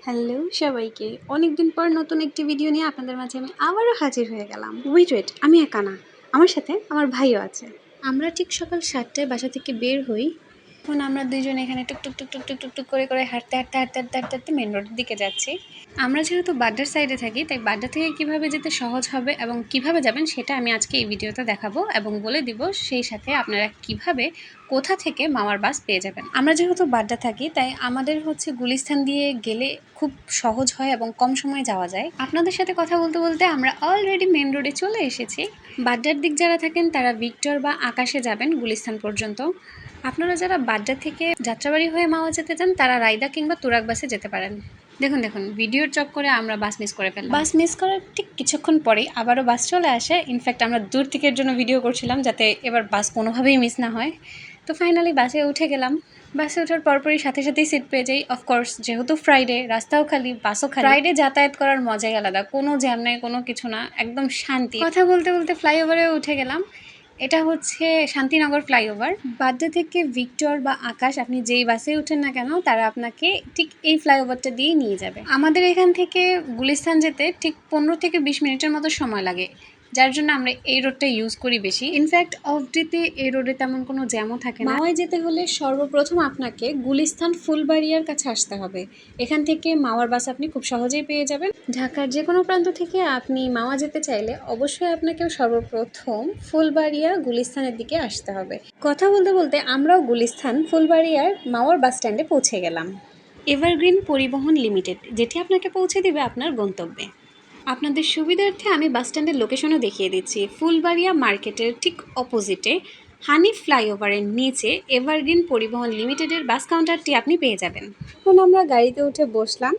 Hello সবাইকে, অনেকদিন পর নতুন একটি ভিডিও নিয়ে আপনাদের মাঝে আমি আবারও হাজির হয়ে গেলাম। ওয়েট, আমি একা না, আমার সাথে আমার ভাইও আছে। আমরা ঠিক সকাল 7টায় বাসা থেকে বের হই। এখন আমরা দুইজন এখানে টুকটুক টুকটুক টুকটুক টুক করে করে হাঁটতে হাঁটতে হাঁটতে হাঁটতে হাঁটতে হাঁটতে মেন রোডের দিকে যাচ্ছি। আমরা যেহেতু বাড্ডার সাইডে থাকি, তাই বাড্ডা থেকে কিভাবে যেতে সহজ হবে এবং কিভাবে যাবেন সেটা আমি আজকে এই ভিডিওতে দেখাবো এবং বলে দিব। সেই সাথে আপনারা কিভাবে কোথা থেকে মামার বাস পেয়ে যাবেন। আমরা যেহেতু বাড্ডা থাকি, তাই আমাদের গুলিস্তান দিয়ে গেলে খুব সহজ হয় এবং কম সময়ে যাওয়া যায়। আপনাদের সাথে কথা বলতে বলতে আমরা অলরেডি মেন রোডে চলে এসেছি। বাড্ডার দিক যারা থাকেন তারা ভিক্টর বা আকাশে যাবেন গুলিস্তান পর্যন্ত। আপনারা যারা বাড্ডা থেকে যাত্রাবাড়ি হয়ে মাওয়া যেতে চান তারা রায়দা কিংবা তুরাগ বাসে যেতে পারেন। দেখুন ভিডিওর চক্করে আমরা বাস মিস করে ফেললাম। বাস মিস করার ঠিক কিছুক্ষণ পরেই আবারও বাস চলে আসে। ইনফ্যাক্ট আমরা দূর থেকে এর জন্য ভিডিও করছিলাম যাতে এবার বাস কোনোভাবেই মিস না হয়। তো ফাইনালি বাসে উঠে গেলাম। বাসে ওঠার পরপরই সাথে সাথেই সিট পেয়ে যাই। অফকোর্স যেহেতু ফ্রাইডে, রাস্তাও খালি, বাসও খালি। ফ্রাইডে যাতায়াত করার মজাই আলাদা, কোনো জ্যাম নেই, কোনো কিছু না, একদম শান্তি। কথা বলতে বলতে ফ্লাইওভারে উঠে গেলাম। এটা হচ্ছে শান্তিনগর ফ্লাইওভার। বাড্ডা থেকে ভিক্টর বা আকাশ আপনি যেই বাসে উঠেন না কেন তারা আপনাকে ঠিক এই ফ্লাইওভারটা দিয়েই নিয়ে যাবে। আমাদের এখান থেকে গুলিস্তান যেতে ঠিক 15 থেকে 20 মিনিটের মতো সময় লাগে, যার জন্য আমরা এই রোডটা ইউজ করি বেশি। ইনফ্যাক্ট অফ ডেতে এই রোডে তেমন কোনো জ্যামও থাকে না। মাওয়ায় যেতে হলে সর্বপ্রথম আপনাকে গুলিস্তান ফুলবাড়িয়ার কাছে আসতে হবে। এখান থেকে মাওয়ার বাস আপনি খুব সহজেই পেয়ে যাবেন। ঢাকার যে কোনো প্রান্ত থেকে আপনি মাওয়া যেতে চাইলে অবশ্যই আপনাকে সর্বপ্রথম ফুলবাড়িয়া গুলিস্তানের দিকে আসতে হবে। কথা বলতে বলতে আমরাও গুলিস্তান ফুলবাড়িয়ার মাওয়ার বাস স্ট্যান্ডে পৌঁছে গেলাম। এভারগ্রিন পরিবহন লিমিটেড, যেটি আপনাকে পৌঁছে দিবে আপনার গন্তব্যে। আপনাদের সুবিধার্থে আমি বাস স্ট্যান্ডের লোকেশনও দেখিয়ে দিচ্ছি। ফুলবাড়িয়া মার্কেটের ঠিক অপোজিটে হানিফ ফ্লাইওভারের নিচে এভারগ্রিন পরিবহন লিমিটেডের বাস কাউন্টারটি আপনি পেয়ে যাবেন। এখন আমরা গাড়িতে উঠে বসলাম,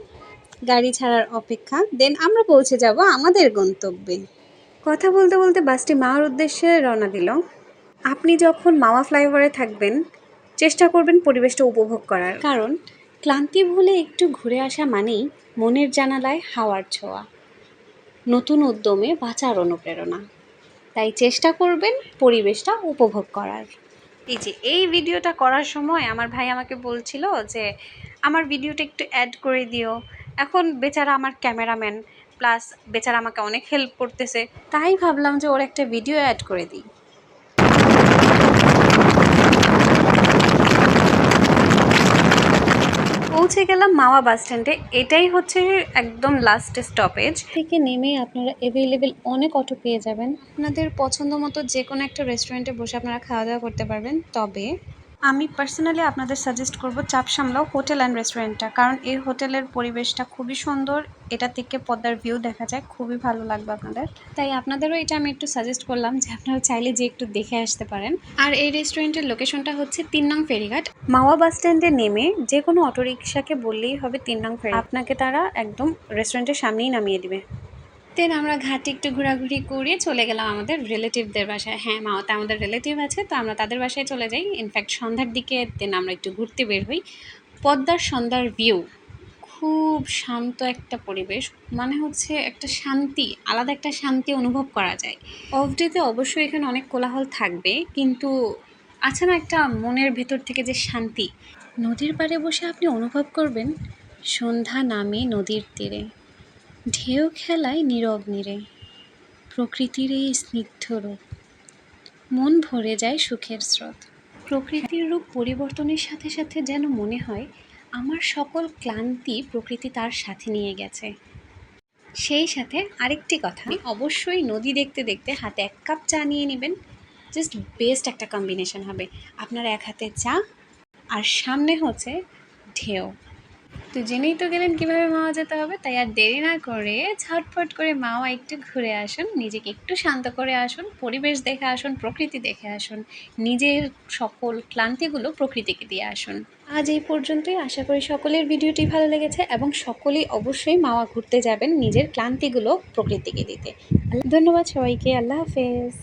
গাড়ি ছাড়ার অপেক্ষা, দেন আমরা পৌঁছে যাব আমাদের গন্তব্যে। কথা বলতে বলতে বাসটি মাওয়ার উদ্দেশ্যে রওনা দিল। আপনি যখন মাওয়া ফ্লাইওভারে থাকবেন চেষ্টা করবেন পরিবেশটা উপভোগ করার, কারণ ক্লান্তি ভুলে একটু ঘুরে আসা মানেই মনের জানালায় হাওয়ার ছোঁয়া, নতুন উদ্যমে বাঁচার অনুপ্রেরণা। তাই চেষ্টা করবেন পরিবেশটা উপভোগ করার। এই ভিডিওটা করার সময় আমার ভাই আমাকে বলছিল যে আমার ভিডিওটা একটু অ্যাড করে দিও। এখন বেচারা আমার ক্যামেরাম্যান, প্লাস বেচারা আমাকে অনেক হেল্প করতেছে, তাই ভাবলাম যে ওর একটা ভিডিও অ্যাড করে দিই। পৌঁছে গেলাম মাওয়া বাস স্ট্যান্ডে। এটাই হচ্ছে একদম লাস্ট স্টপেজ। থেকে নেমে আপনারা অ্যাভেলেবেল অনেক অটো পেয়ে যাবেন। আপনাদের পছন্দ মতো যে কোনো একটা রেস্টুরেন্টে বসে আপনারা খাওয়া দাওয়া করতে পারবেন। তবে আমি পার্সোনালি আপনাদের সাজেস্ট করব চাপ সামলাও হোটেল অ্যান্ড রেস্টুরেন্টটা, কারণ এই হোটেলের পরিবেশটা খুবই সুন্দর। এটা থেকে পদ্মার ভিউ দেখা যায়, খুবই ভালো লাগবে আপনাদের। তাই আপনাদেরও এটা আমি একটু সাজেস্ট করলাম যে আপনারা চাইলে যে একটু দেখে আসতে পারেন। আর এই রেস্টুরেন্টের লোকেশনটা হচ্ছে 3 নং ফেরিঘাট। মাওয়া বাস স্ট্যান্ডে নেমে যে কোনো অটোরিকশাকে বললেই হবে 3 নং ফেরি, আপনাকে তারা একদম রেস্টুরেন্টের সামনেই নামিয়ে দিবে। দেন আমরা ঘাটে একটু ঘোরাঘুরি করে চলে গেলাম আমাদের রিলেটিভদের বাসায়। হ্যাঁ, মাওয়াতে আমাদের রিলেটিভ আছে, তো আমরা তাদের বাসায় চলে যাই। ইনফ্যাক্ট সন্ধ্যার দিকে দেন আমরা একটু ঘুরতে বের হই। পদ্মার সন্ধ্যার ভিউ খুব শান্ত একটা পরিবেশ, মানে হচ্ছে একটা শান্তি, আলাদা একটা শান্তি অনুভব করা যায়। অফ ডেতে অবশ্যই এখানে অনেক কোলাহল থাকবে, কিন্তু আছে না একটা মনের ভেতর থেকে যে শান্তি। নদীর পাড়ে বসে আপনি অনুভব করবেন সন্ধ্যা নামে নদীর তীরে, ঢেউ খেলায় নীরব নীরে, প্রকৃতির এই স্নিগ্ধ রূপ, মন ভরে যায় সুখের স্রোত। প্রকৃতির রূপ পরিবর্তনের সাথে সাথে যেন মনে হয় আমার সকল ক্লান্তি প্রকৃতি তার সাথে নিয়ে গেছে। সেই সাথে আরেকটি কথা, অবশ্যই নদী দেখতে দেখতে হাতে 1 কাপ চা নিয়ে নেবেন। জাস্ট বেস্ট একটা কম্বিনেশন হবে। আপনার এক হাতে চা আর সামনে হচ্ছে ঢেউ। তো জেনেই তো গেলেন কীভাবে মাওয়া যেতে হবে, তাই আর দেরি না করে ঝটফট করে মাওয়া একটু ঘুরে আসুন, নিজেকে একটু শান্ত করে আসুন, পরিবেশ দেখে আসুন, প্রকৃতি দেখে আসুন, নিজের সকল ক্লান্তিগুলো প্রকৃতিকে দিয়ে আসুন। আজ এই পর্যন্তই। আশা করি সকলের ভিডিওটি ভালো লেগেছে এবং সকলেই অবশ্যই মাওয়া ঘুরতে যাবেন নিজের ক্লান্তিগুলো প্রকৃতিকে দিতে। ধন্যবাদ সবাইকে, আল্লাহ হাফেজ।